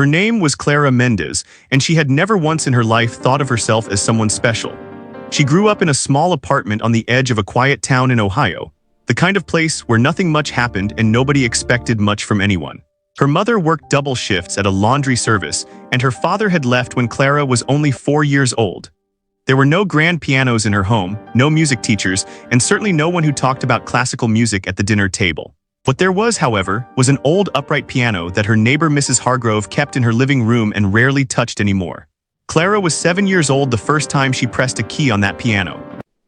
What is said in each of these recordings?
Her name was Clara Mendez, and she had never once in her life thought of herself as someone special. She grew up in a small apartment on the edge of a quiet town in Ohio, the kind of place where nothing much happened and nobody expected much from anyone. Her mother worked double shifts at a laundry service, and her father had left when Clara was only 4 years old. There were no grand pianos in her home, no music teachers, and certainly no one who talked about classical music at the dinner table. What there was, however, was an old upright piano that her neighbor Mrs. Hargrove kept in her living room and rarely touched anymore. Clara was 7 years old the first time she pressed a key on that piano.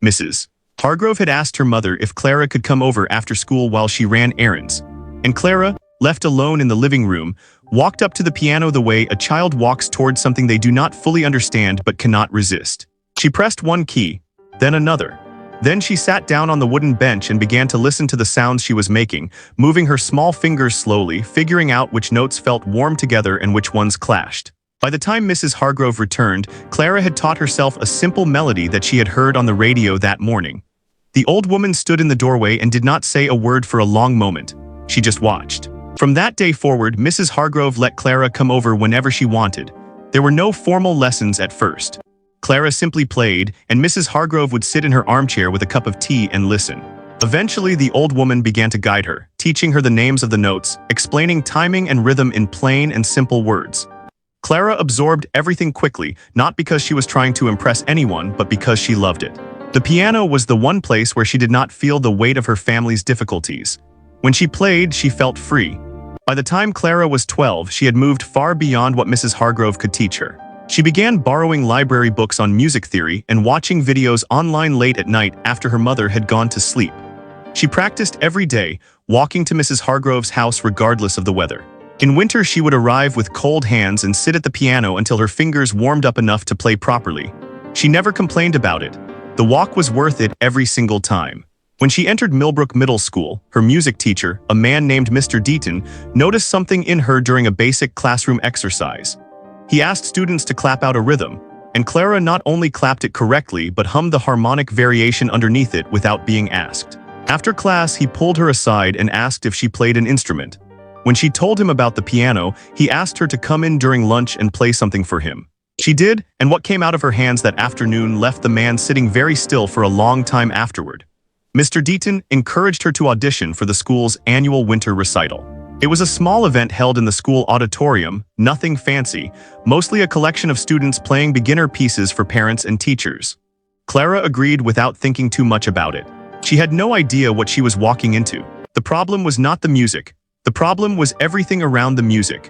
Mrs. Hargrove had asked her mother if Clara could come over after school while she ran errands, and Clara, left alone in the living room, walked up to the piano the way a child walks towards something they do not fully understand but cannot resist. She pressed one key, then another. Then she sat down on the wooden bench and began to listen to the sounds she was making, moving her small fingers slowly, figuring out which notes felt warm together and which ones clashed. By the time Mrs. Hargrove returned, Clara had taught herself a simple melody that she had heard on the radio that morning. The old woman stood in the doorway and did not say a word for a long moment. She just watched. From that day forward, Mrs. Hargrove let Clara come over whenever she wanted. There were no formal lessons at first. Clara simply played, and Mrs. Hargrove would sit in her armchair with a cup of tea and listen. Eventually, the old woman began to guide her, teaching her the names of the notes, explaining timing and rhythm in plain and simple words. Clara absorbed everything quickly, not because she was trying to impress anyone, but because she loved it. The piano was the one place where she did not feel the weight of her family's difficulties. When she played, she felt free. By the time Clara was 12, she had moved far beyond what Mrs. Hargrove could teach her. She began borrowing library books on music theory and watching videos online late at night after her mother had gone to sleep. She practiced every day, walking to Mrs. Hargrove's house regardless of the weather. In winter, she would arrive with cold hands and sit at the piano until her fingers warmed up enough to play properly. She never complained about it. The walk was worth it every single time. When she entered Millbrook Middle School, her music teacher, a man named Mr. Deaton, noticed something in her during a basic classroom exercise. He asked students to clap out a rhythm, and Clara not only clapped it correctly but hummed the harmonic variation underneath it without being asked. After class, he pulled her aside and asked if she played an instrument. When she told him about the piano, he asked her to come in during lunch and play something for him. She did, and what came out of her hands that afternoon left the man sitting very still for a long time afterward. Mr. Deaton encouraged her to audition for the school's annual winter recital. It was a small event held in the school auditorium, nothing fancy, mostly a collection of students playing beginner pieces for parents and teachers. Clara agreed without thinking too much about it. She had no idea what she was walking into. The problem was not the music. The problem was everything around the music.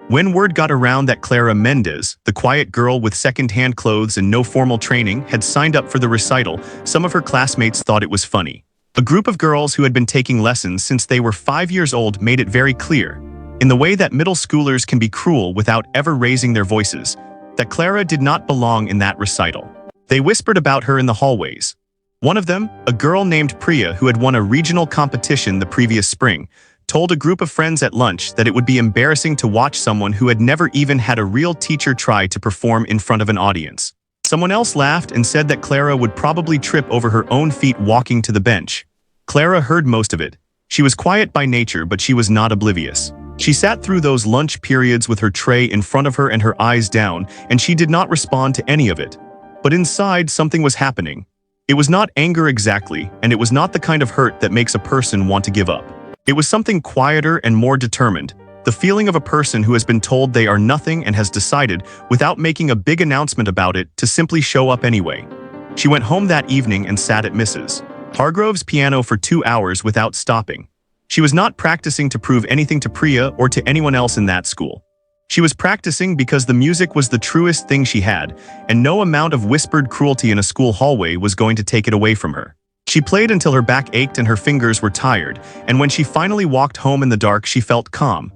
When word got around that Clara Mendez, the quiet girl with second-hand clothes and no formal training, had signed up for the recital, some of her classmates thought it was funny. A group of girls who had been taking lessons since they were 5 years old made it very clear, in the way that middle schoolers can be cruel without ever raising their voices, that Clara did not belong in that recital. They whispered about her in the hallways. One of them, a girl named Priya who had won a regional competition the previous spring, told a group of friends at lunch that it would be embarrassing to watch someone who had never even had a real teacher try to perform in front of an audience. Someone else laughed and said that Clara would probably trip over her own feet walking to the bench. Clara heard most of it. She was quiet by nature, but she was not oblivious. She sat through those lunch periods with her tray in front of her and her eyes down, and she did not respond to any of it. But inside, something was happening. It was not anger exactly, and it was not the kind of hurt that makes a person want to give up. It was something quieter and more determined. The feeling of a person who has been told they are nothing and has decided, without making a big announcement about it, to simply show up anyway. She went home that evening and sat at Mrs. Hargrove's piano for 2 hours without stopping. She was not practicing to prove anything to Priya or to anyone else in that school. She was practicing because the music was the truest thing she had, and no amount of whispered cruelty in a school hallway was going to take it away from her. She played until her back ached and her fingers were tired, and when she finally walked home in the dark, she felt calm.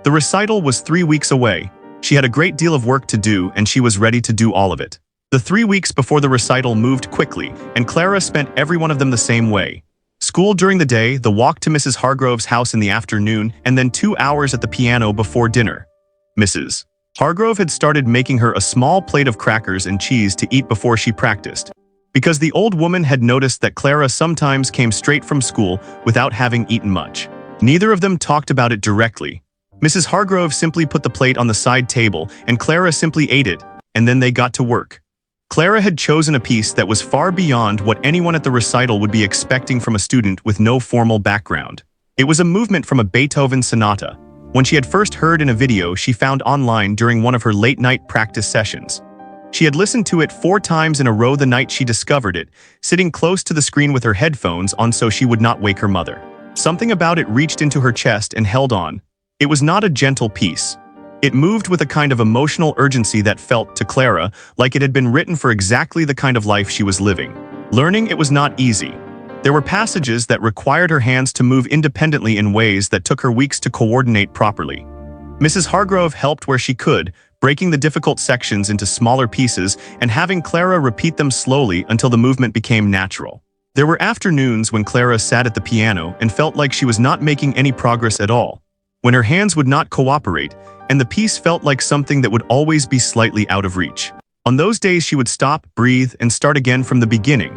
The recital was 3 weeks away. She had a great deal of work to do, and she was ready to do all of it. The 3 weeks before the recital moved quickly, and Clara spent every one of them the same way. School during the day, the walk to Mrs. Hargrove's house in the afternoon, and then 2 hours at the piano before dinner. Mrs. Hargrove had started making her a small plate of crackers and cheese to eat before she practiced, because the old woman had noticed that Clara sometimes came straight from school without having eaten much. Neither of them talked about it directly. Mrs. Hargrove simply put the plate on the side table, and Clara simply ate it, and then they got to work. Clara had chosen a piece that was far beyond what anyone at the recital would be expecting from a student with no formal background. It was a movement from a Beethoven sonata, one she had first heard in a video she found online during one of her late-night practice sessions. She had listened to it 4 times in a row the night she discovered it, sitting close to the screen with her headphones on so she would not wake her mother. Something about it reached into her chest and held on. It was not a gentle piece. It moved with a kind of emotional urgency that felt, to Clara, like it had been written for exactly the kind of life she was living. Learning it was not easy. There were passages that required her hands to move independently in ways that took her weeks to coordinate properly. Mrs. Hargrove helped where she could, breaking the difficult sections into smaller pieces and having Clara repeat them slowly until the movement became natural. There were afternoons when Clara sat at the piano and felt like she was not making any progress at all, when her hands would not cooperate, and the piece felt like something that would always be slightly out of reach. On those days she would stop, breathe, and start again from the beginning.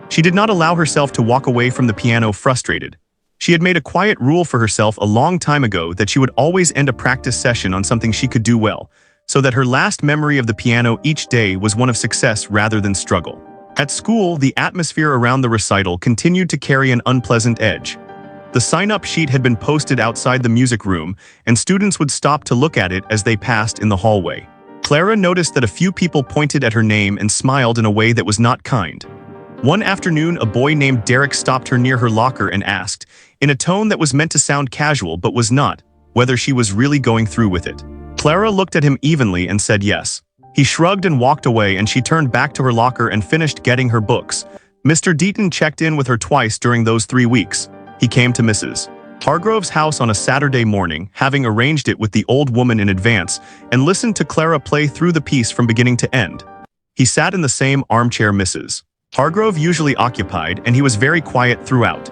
She did not allow herself to walk away from the piano frustrated. She had made a quiet rule for herself a long time ago that she would always end a practice session on something she could do well, so that her last memory of the piano each day was one of success rather than struggle. At school, the atmosphere around the recital continued to carry an unpleasant edge. The sign-up sheet had been posted outside the music room, and students would stop to look at it as they passed in the hallway. Clara noticed that a few people pointed at her name and smiled in a way that was not kind. One afternoon, a boy named Derek stopped her near her locker and asked, in a tone that was meant to sound casual but was not, whether she was really going through with it. Clara looked at him evenly and said yes. He shrugged and walked away, and she turned back to her locker and finished getting her books. Mr. Deaton checked in with her twice during those 3 weeks. He came to Mrs. Hargrove's house on a Saturday morning, having arranged it with the old woman in advance, and listened to Clara play through the piece from beginning to end. He sat in the same armchair Mrs. Hargrove usually occupied, and he was very quiet throughout.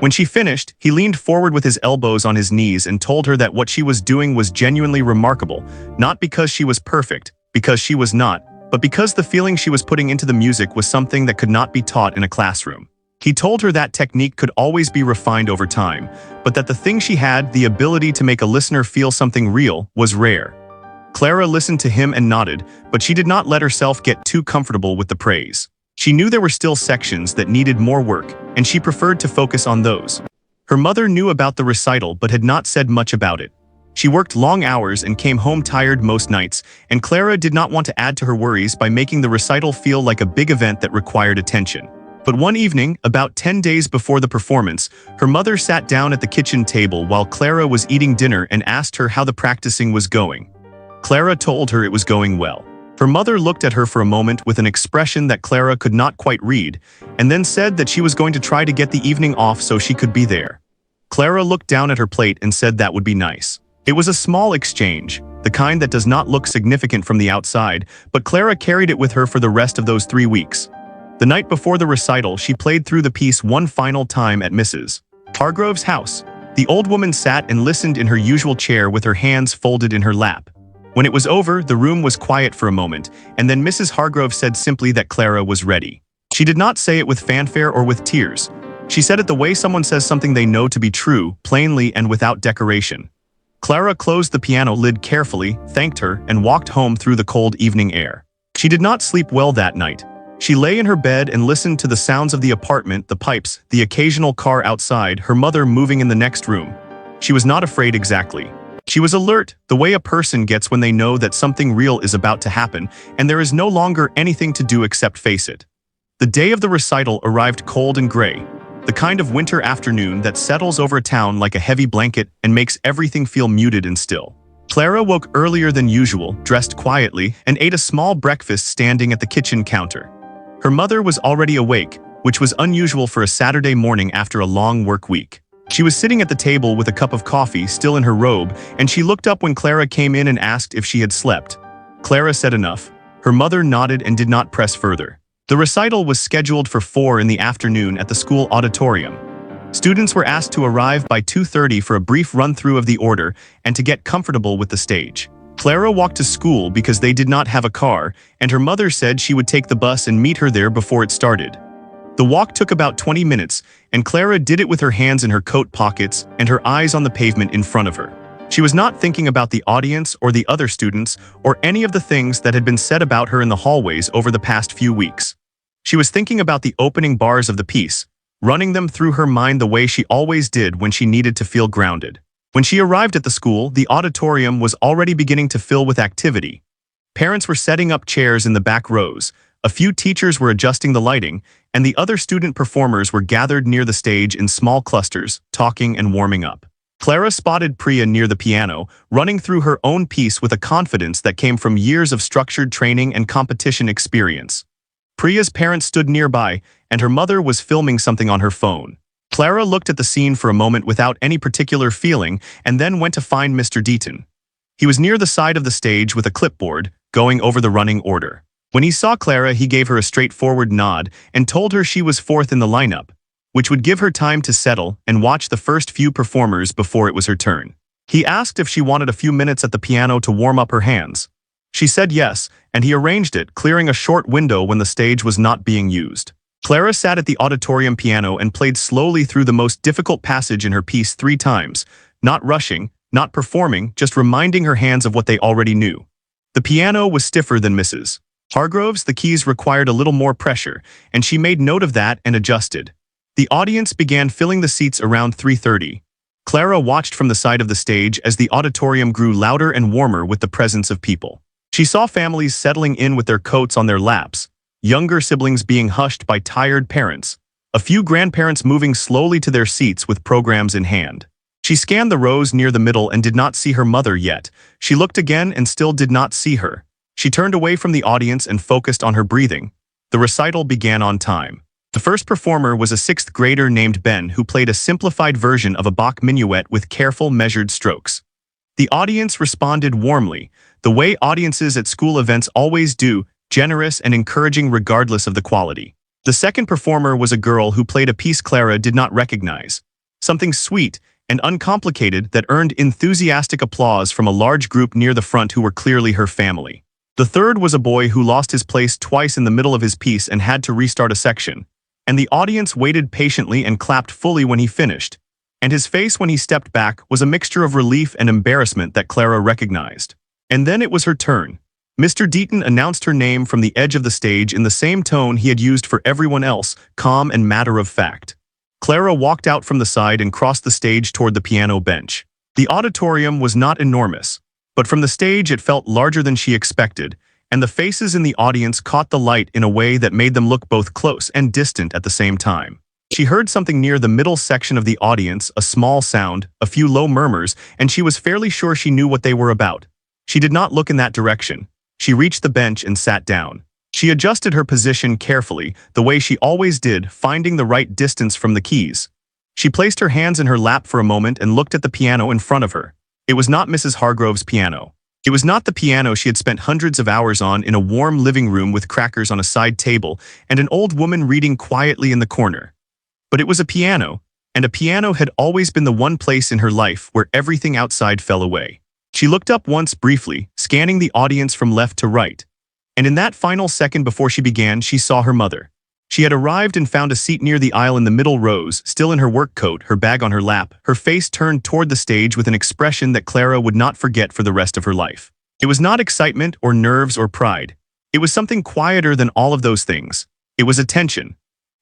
When she finished, he leaned forward with his elbows on his knees and told her that what she was doing was genuinely remarkable, not because she was perfect, because she was not, but because the feeling she was putting into the music was something that could not be taught in a classroom. He told her that technique could always be refined over time, but that the thing she had, the ability to make a listener feel something real, was rare. Clara listened to him and nodded, but she did not let herself get too comfortable with the praise. She knew there were still sections that needed more work, and she preferred to focus on those. Her mother knew about the recital but had not said much about it. She worked long hours and came home tired most nights, and Clara did not want to add to her worries by making the recital feel like a big event that required attention. But one evening, about 10 days before the performance, her mother sat down at the kitchen table while Clara was eating dinner and asked her how the practicing was going. Clara told her it was going well. Her mother looked at her for a moment with an expression that Clara could not quite read, and then said that she was going to try to get the evening off so she could be there. Clara looked down at her plate and said that would be nice. It was a small exchange, the kind that does not look significant from the outside, but Clara carried it with her for the rest of those 3 weeks. The night before the recital, she played through the piece one final time at Mrs. Hargrove's house. The old woman sat and listened in her usual chair with her hands folded in her lap. When it was over, the room was quiet for a moment, and then Mrs. Hargrove said simply that Clara was ready. She did not say it with fanfare or with tears. She said it the way someone says something they know to be true, plainly and without decoration. Clara closed the piano lid carefully, thanked her, and walked home through the cold evening air. She did not sleep well that night. She lay in her bed and listened to the sounds of the apartment, the pipes, the occasional car outside, her mother moving in the next room. She was not afraid exactly. She was alert, the way a person gets when they know that something real is about to happen, and there is no longer anything to do except face it. The day of the recital arrived cold and gray, the kind of winter afternoon that settles over a town like a heavy blanket and makes everything feel muted and still. Clara woke earlier than usual, dressed quietly, and ate a small breakfast standing at the kitchen counter. Her mother was already awake, which was unusual for a Saturday morning after a long work week. She was sitting at the table with a cup of coffee, still in her robe, and she looked up when Clara came in and asked if she had slept. Clara said enough. Her mother nodded and did not press further. The recital was scheduled for 4 in the afternoon at the school auditorium. Students were asked to arrive by 2:30 for a brief run-through of the order and to get comfortable with the stage. Clara walked to school because they did not have a car, and her mother said she would take the bus and meet her there before it started. The walk took about 20 minutes, and Clara did it with her hands in her coat pockets and her eyes on the pavement in front of her. She was not thinking about the audience or the other students or any of the things that had been said about her in the hallways over the past few weeks. She was thinking about the opening bars of the piece, running them through her mind the way she always did when she needed to feel grounded. When she arrived at the school, the auditorium was already beginning to fill with activity. Parents were setting up chairs in the back rows, a few teachers were adjusting the lighting, and the other student performers were gathered near the stage in small clusters, talking and warming up. Clara spotted Priya near the piano, running through her own piece with a confidence that came from years of structured training and competition experience. Priya's parents stood nearby, and her mother was filming something on her phone. Clara looked at the scene for a moment without any particular feeling and then went to find Mr. Deaton. He was near the side of the stage with a clipboard, going over the running order. When he saw Clara, he gave her a straightforward nod and told her she was fourth in the lineup, which would give her time to settle and watch the first few performers before it was her turn. He asked if she wanted a few minutes at the piano to warm up her hands. She said yes, and he arranged it, clearing a short window when the stage was not being used. Clara sat at the auditorium piano and played slowly through the most difficult passage in her piece 3 times, not rushing, not performing, just reminding her hands of what they already knew. The piano was stiffer than Mrs. Hargrove's. The keys required a little more pressure, and she made note of that and adjusted. The audience began filling the seats around 3:30. Clara watched from the side of the stage as the auditorium grew louder and warmer with the presence of people. She saw families settling in with their coats on their laps, younger siblings being hushed by tired parents, a few grandparents moving slowly to their seats with programs in hand. She scanned the rows near the middle and did not see her mother yet. She looked again and still did not see her. She turned away from the audience and focused on her breathing. The recital began on time. The first performer was a 6th grader named Ben who played a simplified version of a Bach minuet with careful, measured strokes. The audience responded warmly, the way audiences at school events always do, generous and encouraging regardless of the quality. The second performer was a girl who played a piece Clara did not recognize, something sweet and uncomplicated that earned enthusiastic applause from a large group near the front who were clearly her family. The third was a boy who lost his place twice in the middle of his piece and had to restart a section, and the audience waited patiently and clapped fully when he finished, and his face when he stepped back was a mixture of relief and embarrassment that Clara recognized. And then it was her turn. Mr. Deaton announced her name from the edge of the stage in the same tone he had used for everyone else, calm and matter of fact. Clara walked out from the side and crossed the stage toward the piano bench. The auditorium was not enormous, but from the stage it felt larger than she expected, and the faces in the audience caught the light in a way that made them look both close and distant at the same time. She heard something near the middle section of the audience, a small sound, a few low murmurs, and she was fairly sure she knew what they were about. She did not look in that direction. She reached the bench and sat down. She adjusted her position carefully, the way she always did, finding the right distance from the keys. She placed her hands in her lap for a moment and looked at the piano in front of her. It was not Mrs. Hargrove's piano. It was not the piano she had spent hundreds of hours on in a warm living room with crackers on a side table and an old woman reading quietly in the corner. But it was a piano, and a piano had always been the one place in her life where everything outside fell away. She looked up once briefly, scanning the audience from left to right. And in that final second before she began, she saw her mother. She had arrived and found a seat near the aisle in the middle rows, still in her work coat, her bag on her lap, her face turned toward the stage with an expression that Clara would not forget for the rest of her life. It was not excitement or nerves or pride. It was something quieter than all of those things. It was attention.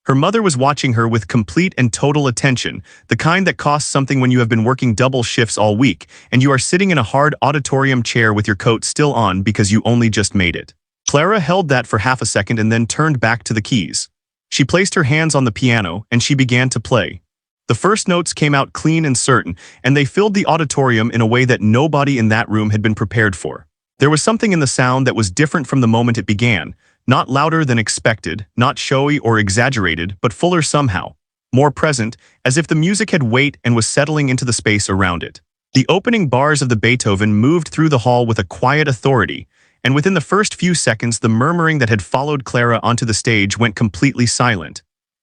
Her mother was watching her with complete and total attention, the kind that costs something when you have been working double shifts all week and you are sitting in a hard auditorium chair with your coat still on because you only just made it. Clara held that for half a second and then turned back to the keys. She placed her hands on the piano and she began to play. The first notes came out clean and certain, and they filled the auditorium in a way that nobody in that room had been prepared for. There was something in the sound that was different from the moment it began, not louder than expected, not showy or exaggerated, but fuller somehow, more present, as if the music had weight and was settling into the space around it. The opening bars of the Beethoven moved through the hall with a quiet authority, and within the first few seconds the murmuring that had followed Clara onto the stage went completely silent.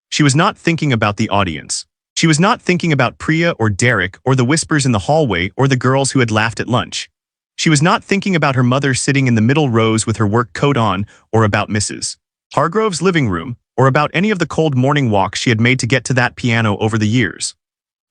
She was not thinking about the audience. She was not thinking about Priya or Derek or the whispers in the hallway or the girls who had laughed at lunch. She was not thinking about her mother sitting in the middle rows with her work coat on, or about Mrs. Hargrove's living room, or about any of the cold morning walks she had made to get to that piano over the years.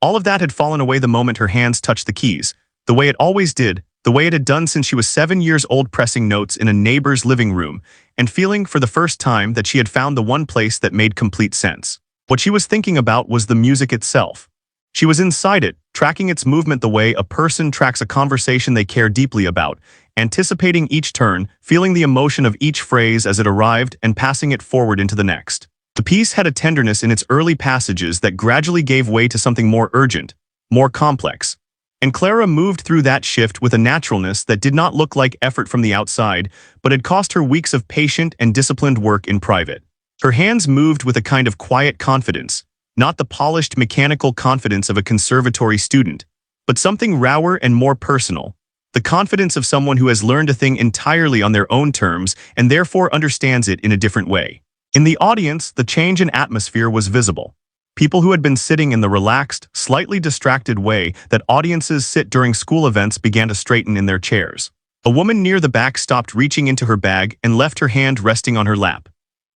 All of that had fallen away the moment her hands touched the keys, the way it always did, the way it had done since she was 7 years old, pressing notes in a neighbor's living room, and feeling for the first time that she had found the one place that made complete sense. What she was thinking about was the music itself. She was inside it, tracking its movement the way a person tracks a conversation they care deeply about, anticipating each turn, feeling the emotion of each phrase as it arrived and passing it forward into the next. The piece had a tenderness in its early passages that gradually gave way to something more urgent, more complex. And Clara moved through that shift with a naturalness that did not look like effort from the outside, but had cost her weeks of patient and disciplined work in private. Her hands moved with a kind of quiet confidence, not the polished mechanical confidence of a conservatory student, but something rawer and more personal, the confidence of someone who has learned a thing entirely on their own terms and therefore understands it in a different way. In the audience, the change in atmosphere was visible. People who had been sitting in the relaxed, slightly distracted way that audiences sit during school events began to straighten in their chairs. A woman near the back stopped reaching into her bag and left her hand resting on her lap.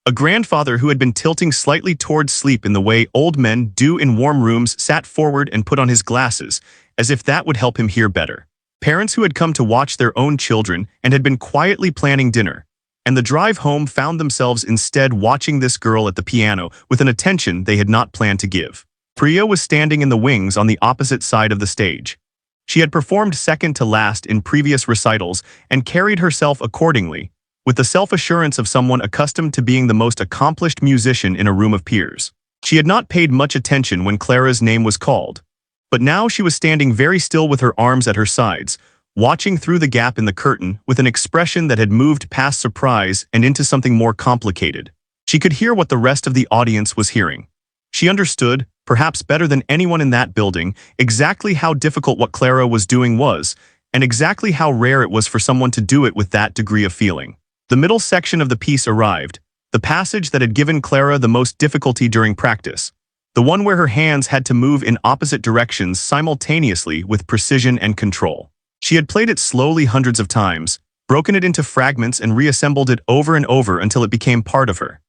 A grandfather who had been tilting slightly towards sleep in the way old men do in warm rooms sat forward and put on his glasses, as if that would help him hear better. Parents who had come to watch their own children and had been quietly planning dinner, and the drive home found themselves instead watching this girl at the piano with an attention they had not planned to give. Priya was standing in the wings on the opposite side of the stage. She had performed second to last in previous recitals and carried herself accordingly, with the self-assurance of someone accustomed to being the most accomplished musician in a room of peers. She had not paid much attention when Clara's name was called, but now she was standing very still with her arms at her sides, watching through the gap in the curtain with an expression that had moved past surprise and into something more complicated. She could hear what the rest of the audience was hearing. She understood, perhaps better than anyone in that building, exactly how difficult what Clara was doing was, and exactly how rare it was for someone to do it with that degree of feeling. The middle section of the piece arrived, the passage that had given Clara the most difficulty during practice, the one where her hands had to move in opposite directions simultaneously with precision and control. She had played it slowly hundreds of times, broken it into fragments and reassembled it over and over until it became part of her.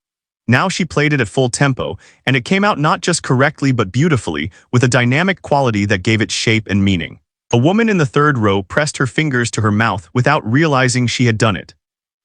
Now she played it at full tempo, and it came out not just correctly but beautifully, with a dynamic quality that gave it shape and meaning. A woman in the third row pressed her fingers to her mouth without realizing she had done it.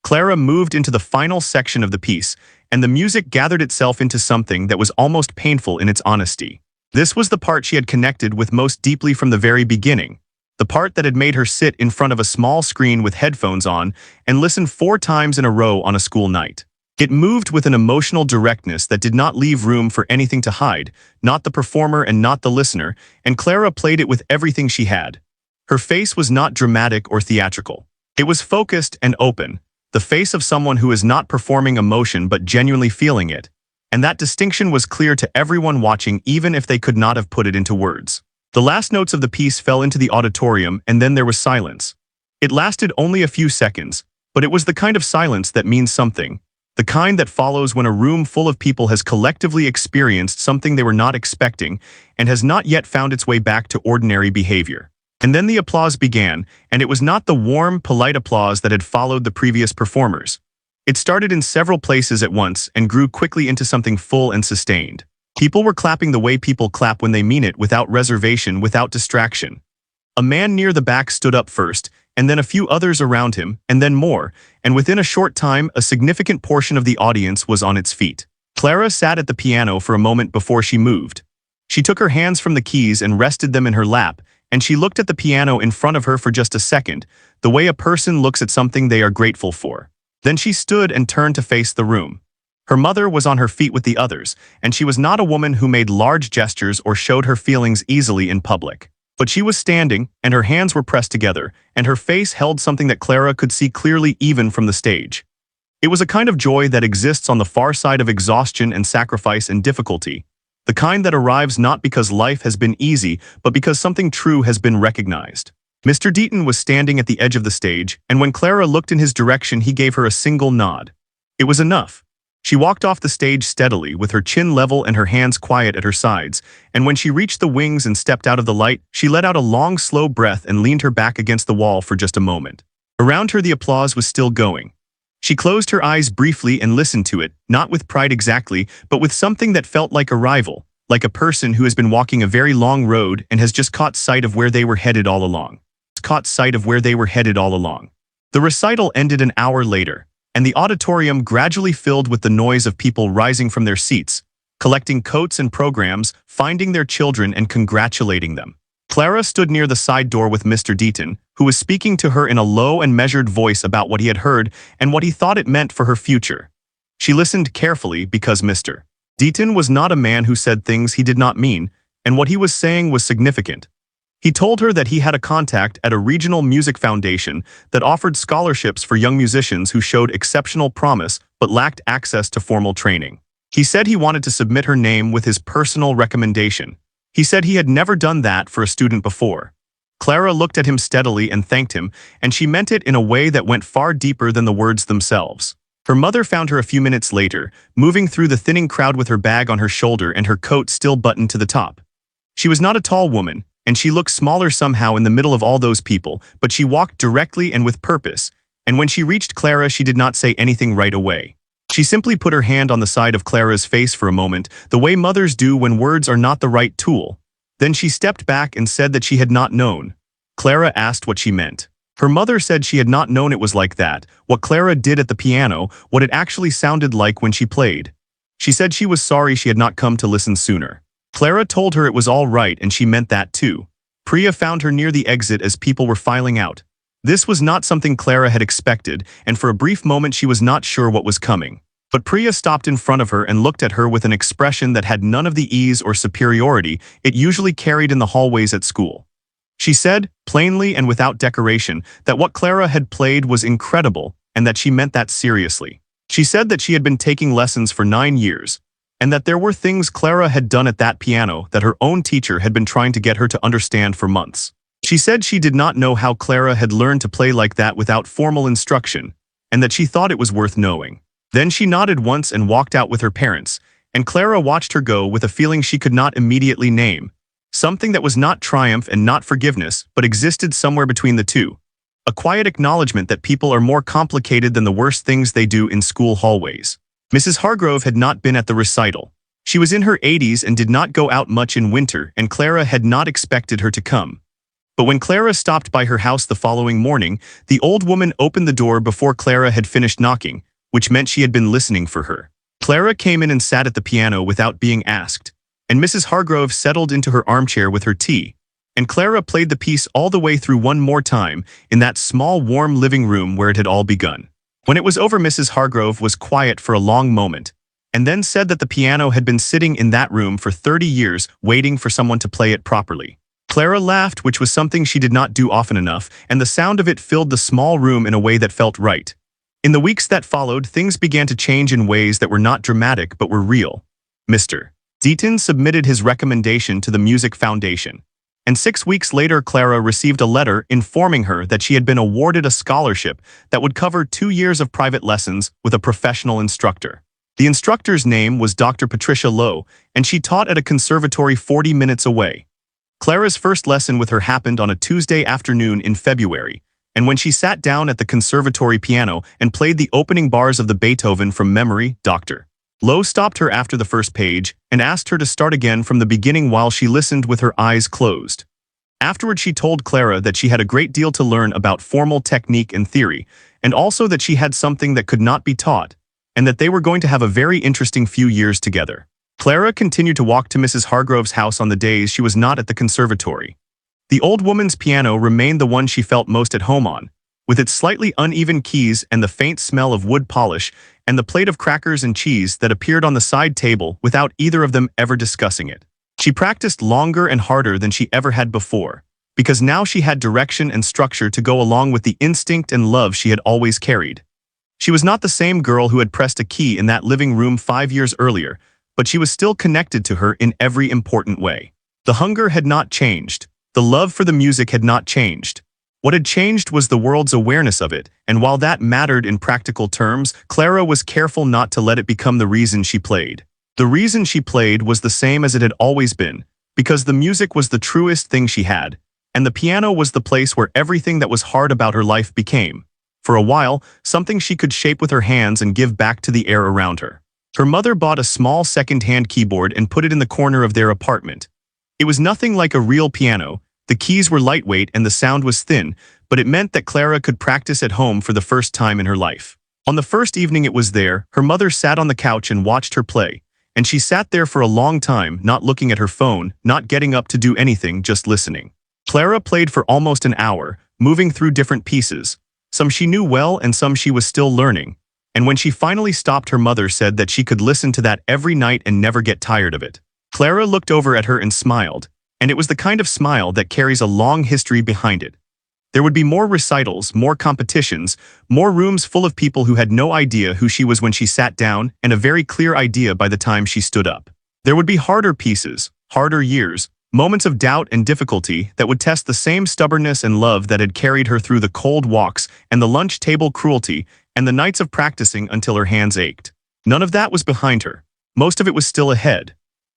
Clara moved into the final section of the piece, and the music gathered itself into something that was almost painful in its honesty. This was the part she had connected with most deeply from the very beginning, the part that had made her sit in front of a small screen with headphones on and listen 4 times in a row on a school night. It moved with an emotional directness that did not leave room for anything to hide, not the performer and not the listener, and Clara played it with everything she had. Her face was not dramatic or theatrical. It was focused and open, the face of someone who is not performing emotion but genuinely feeling it, and that distinction was clear to everyone watching even if they could not have put it into words. The last notes of the piece fell into the auditorium and then there was silence. It lasted only a few seconds, but it was the kind of silence that means something, the kind that follows when a room full of people has collectively experienced something they were not expecting and has not yet found its way back to ordinary behavior. And then the applause began, and it was not the warm, polite applause that had followed the previous performers. It started in several places at once and grew quickly into something full and sustained. People were clapping the way people clap when they mean it, without reservation, without distraction. A man near the back stood up first, and then a few others around him, and then more, and within a short time a significant portion of the audience was on its feet. Clara sat at the piano for a moment before she moved. She took her hands from the keys and rested them in her lap, and she looked at the piano in front of her for just a second, the way a person looks at something they are grateful for. Then she stood and turned to face the room. Her mother was on her feet with the others, and she was not a woman who made large gestures or showed her feelings easily in public. But she was standing, and her hands were pressed together, and her face held something that Clara could see clearly even from the stage. It was a kind of joy that exists on the far side of exhaustion and sacrifice and difficulty, the kind that arrives not because life has been easy, but because something true has been recognized. Mr. Deaton was standing at the edge of the stage, and when Clara looked in his direction he gave her a single nod. It was enough. She walked off the stage steadily, with her chin level and her hands quiet at her sides, and when she reached the wings and stepped out of the light, she let out a long, slow breath and leaned her back against the wall for just a moment. Around her the applause was still going. She closed her eyes briefly and listened to it, not with pride exactly, but with something that felt like arrival, like a person who has been walking a very long road and has just caught sight of where they were headed all along. caught sight of where they were headed all along. The recital ended an hour later, and the auditorium gradually filled with the noise of people rising from their seats, collecting coats and programs, finding their children and congratulating them. Clara stood near the side door with Mr. Deaton, who was speaking to her in a low and measured voice about what he had heard and what he thought it meant for her future. She listened carefully because Mr. Deaton was not a man who said things he did not mean, and what he was saying was significant. He told her that he had a contact at a regional music foundation that offered scholarships for young musicians who showed exceptional promise but lacked access to formal training. He said he wanted to submit her name with his personal recommendation. He said he had never done that for a student before. Clara looked at him steadily and thanked him, and she meant it in a way that went far deeper than the words themselves. Her mother found her a few minutes later, moving through the thinning crowd with her bag on her shoulder and her coat still buttoned to the top. She was not a tall woman, and she looked smaller somehow in the middle of all those people, but she walked directly and with purpose, and when she reached Clara she did not say anything right away. She simply put her hand on the side of Clara's face for a moment, the way mothers do when words are not the right tool. Then she stepped back and said that she had not known. Clara asked what she meant. Her mother said she had not known it was like that, what Clara did at the piano, what it actually sounded like when she played. She said she was sorry she had not come to listen sooner. Clara told her it was all right and she meant that too. Priya found her near the exit as people were filing out. This was not something Clara had expected, and for a brief moment she was not sure what was coming. But Priya stopped in front of her and looked at her with an expression that had none of the ease or superiority it usually carried in the hallways at school. She said, plainly and without decoration, that what Clara had played was incredible and that she meant that seriously. She said that she had been taking lessons for 9 years, and that there were things Clara had done at that piano that her own teacher had been trying to get her to understand for months. She said she did not know how Clara had learned to play like that without formal instruction, and that she thought it was worth knowing. Then she nodded once and walked out with her parents, and Clara watched her go with a feeling she could not immediately name. Something that was not triumph and not forgiveness, but existed somewhere between the two. A quiet acknowledgement that people are more complicated than the worst things they do in school hallways. Mrs. Hargrove had not been at the recital. She was in her 80s and did not go out much in winter, and Clara had not expected her to come. But when Clara stopped by her house the following morning, the old woman opened the door before Clara had finished knocking, which meant she had been listening for her. Clara came in and sat at the piano without being asked, and Mrs. Hargrove settled into her armchair with her tea, and Clara played the piece all the way through one more time in that small warm living room where it had all begun. When it was over, Mrs. Hargrove was quiet for a long moment, and then said that the piano had been sitting in that room for 30 years waiting for someone to play it properly. Clara laughed, which was something she did not do often enough, and the sound of it filled the small room in a way that felt right. In the weeks that followed, things began to change in ways that were not dramatic but were real. Mr. Deaton submitted his recommendation to the Music Foundation, and 6 weeks later Clara received a letter informing her that she had been awarded a scholarship that would cover 2 years of private lessons with a professional instructor. The instructor's name was Dr. Patricia Lowe, and she taught at a conservatory 40 minutes away. Clara's first lesson with her happened on a Tuesday afternoon in February, and when she sat down at the conservatory piano and played the opening bars of the Beethoven from memory, Dr. Lowe stopped her after the first page and asked her to start again from the beginning while she listened with her eyes closed. Afterward, she told Clara that she had a great deal to learn about formal technique and theory, and also that she had something that could not be taught, and that they were going to have a very interesting few years together. Clara continued to walk to Mrs. Hargrove's house on the days she was not at the conservatory. The old woman's piano remained the one she felt most at home on, with its slightly uneven keys and the faint smell of wood polish and the plate of crackers and cheese that appeared on the side table without either of them ever discussing it. She practiced longer and harder than she ever had before, because now she had direction and structure to go along with the instinct and love she had always carried. She was not the same girl who had pressed a key in that living room 5 years earlier, but she was still connected to her in every important way. The hunger had not changed. The love for the music had not changed. What had changed was the world's awareness of it, and while that mattered in practical terms, Clara was careful not to let it become the reason she played. The reason she played was the same as it had always been, because the music was the truest thing she had, and the piano was the place where everything that was hard about her life became, for a while, something she could shape with her hands and give back to the air around her. Her mother bought a small second-hand keyboard and put it in the corner of their apartment. It was nothing like a real piano. The keys were lightweight and the sound was thin, but it meant that Clara could practice at home for the first time in her life. On the first evening it was there, her mother sat on the couch and watched her play, and she sat there for a long time, not looking at her phone, not getting up to do anything, just listening. Clara played for almost an hour, moving through different pieces. Some she knew well and some she was still learning. And when she finally stopped, her mother said that she could listen to that every night and never get tired of it. Clara looked over at her and smiled, and it was the kind of smile that carries a long history behind it. There would be more recitals, more competitions, more rooms full of people who had no idea who she was when she sat down, and a very clear idea by the time she stood up. There would be harder pieces, harder years, moments of doubt and difficulty that would test the same stubbornness and love that had carried her through the cold walks and the lunch table cruelty and the nights of practicing until her hands ached. None of that was behind her. Most of it was still ahead.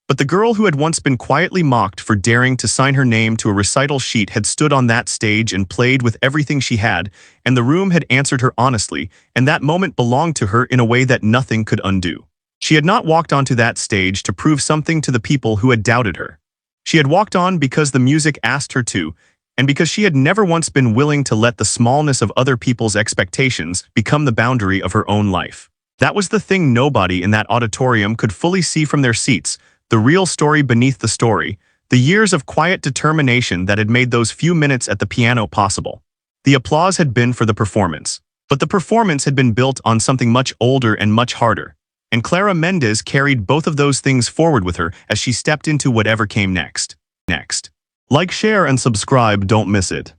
But the girl who had once been quietly mocked for daring to sign her name to a recital sheet had stood on that stage and played with everything she had, and the room had answered her honestly, and that moment belonged to her in a way that nothing could undo. She had not walked onto that stage to prove something to the people who had doubted her. She had walked on because the music asked her to, and because she had never once been willing to let the smallness of other people's expectations become the boundary of her own life. That was the thing nobody in that auditorium could fully see from their seats, the real story beneath the story, the years of quiet determination that had made those few minutes at the piano possible. The applause had been for the performance, but the performance had been built on something much older and much harder. And Clara Mendez carried both of those things forward with her as she stepped into whatever came next. Like, share, and subscribe, don't miss it.